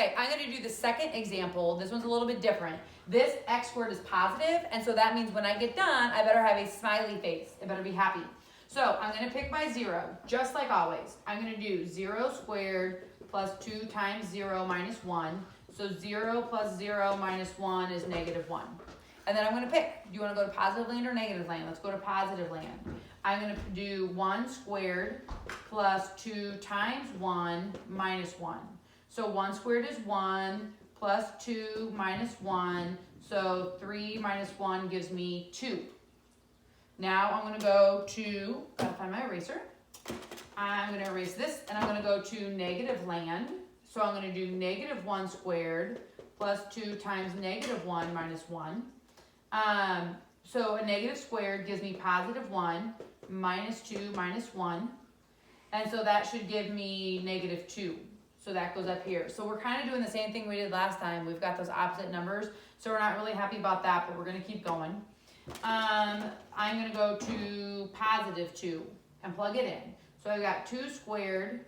Okay, I'm gonna do the second example. This one's a little bit different. This x squared is positive, and so that means when I get done, I better have a smiley face. I better be happy. So I'm gonna pick my 0, just like always. I'm gonna do 0 squared plus 2 times 0 minus 1. So 0 plus 0 minus 1 is -1. And then I'm gonna pick, do you wanna go to positive land or negative land? Let's go to positive land. I'm gonna do 1 squared plus 2 times 1 minus 1. So 1 squared is 1 plus 2 minus 1. So 3 minus 1 gives me 2. Now I'm gonna go to, gotta find my eraser. I'm gonna erase this and I'm gonna go to negative land. So I'm gonna do -1 squared plus 2 times -1 minus 1. So a negative squared gives me +1 minus 2 minus 1. And so that should give me -2. So that goes up here. So we're kind of doing the same thing we did last time. We've got those opposite numbers. So we're not really happy about that, but we're gonna keep going. I'm gonna go to +2 and plug it in. So I've got 2 squared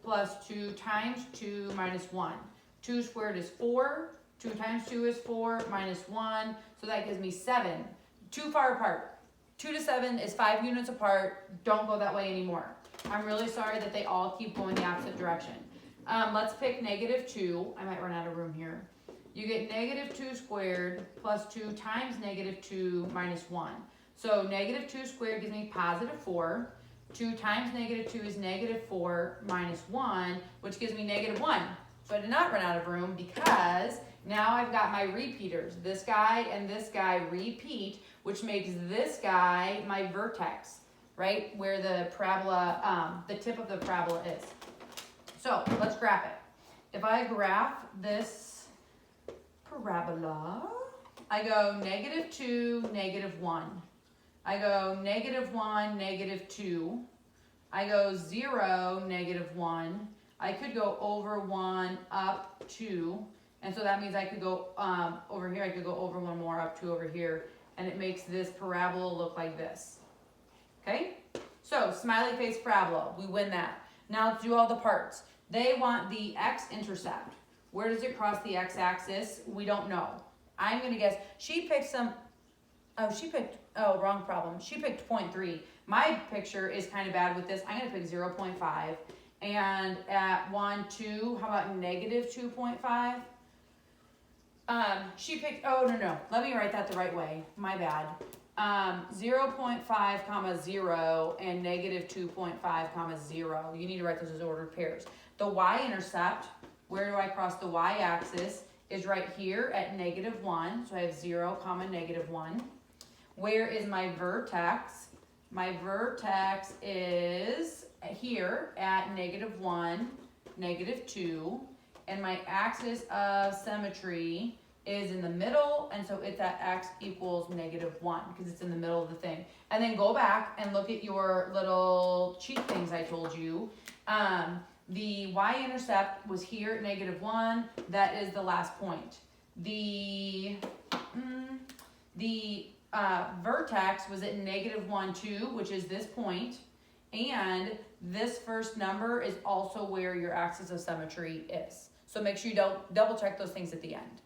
plus 2 times 2 minus 1. 2 squared is 4. 2 times 2 is 4 minus 1. So that gives me 7. Too far apart. 2 to 7 is 5 units apart. Don't go that way anymore. I'm really sorry that they all keep going the opposite direction. Let's pick -2. I might run out of room here. You get -2 squared plus 2 times -2 minus 1. So -2 squared gives me +4. 2 times -2 is -4 minus 1, which gives me -1. So I did not run out of room because now I've got my repeaters. This guy and this guy repeat, which makes this guy my vertex, right? Where the parabola, the tip of the parabola is. So let's graph it. If I graph this parabola, I go -2, -1. I go -1, -2. I go 0, -1. I could go over 1, up 2. And so that means I could go over here, I could go over 1 more, up 2 over here. And it makes this parabola look like this. Okay? So smiley face parabola, we win that. Now let's do all the parts. They want the x-intercept. Where does it cross the x-axis? We don't know. I'm gonna guess, she picked wrong problem. She picked 0.3. My picture is kind of bad with this. I'm gonna pick 0.5. And at 1, 2, how about -2.5? She picked, oh, no. Let me write that the right way. My bad. 0.5, comma 0 and -2.5, comma 0. You need to write those as ordered pairs. The y-intercept, where do I cross the y-axis, is right here at -1. So I have 0, comma -1. Where is my vertex? My vertex is here at -1, -2. And my axis of symmetry is in the middle, and so it's at x equals -1 because it's in the middle of the thing. And then go back and look at your little cheat things I told you. The y-intercept was here at -1. That is the last point. The vertex was at -1, 2, which is this point. And this first number is also where your axis of symmetry is. So make sure you double check those things at the end.